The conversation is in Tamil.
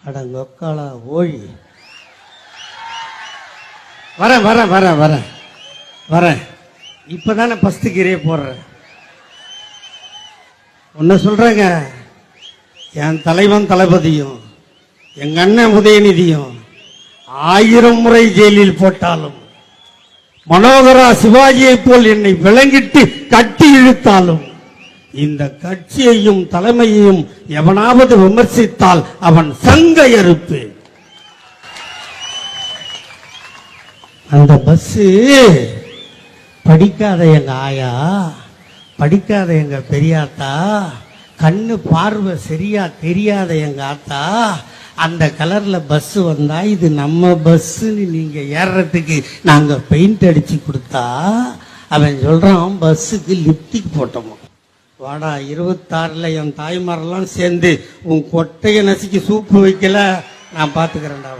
அடங்கொக்காலா ஓழி. வரேன் வரேன் வரேன் வரேன் வரேன். இப்பதானே ஃபர்ஸ்ட் கிரே போடுறேன். ஒன்ன சொல்றேங்க, என் தலைவன் தளபதியும் எங்க அண்ணன் உதயநிதியும் 1000 முறை ஜெயிலில் போட்டாலும், மனோகரா சிவாஜியை போல் என்னை விளங்கிட்டு கட்டி இழுத்தாலும், இந்த கட்சியையும் தலைமையையும் எவனாவது விமர்சித்தால் அவன் சங்க எருப்பு. அந்த பஸ் படிக்காத எங்க ஆயா, படிக்காத எங்க பெரியாத்தா, கண்ணு பார்வை சரியா தெரியாத எங்க ஆத்தா, அந்த கலர்ல பஸ் வந்தா இது நம்ம பஸ்ன்னு நீங்க ஏறதுக்கு நாங்க பெயிண்ட் அடிச்சு கொடுத்தா அவன் சொல்றான் பஸ்ஸுக்கு லிப்டிக் போட்டோமா. வாடா 26ல் என் தாய்மாரெல்லாம் சேர்ந்து உன் கொட்டையை நசுக்கி சூப்பு வைக்கல, நான் பாத்துக்கிறேன்டா.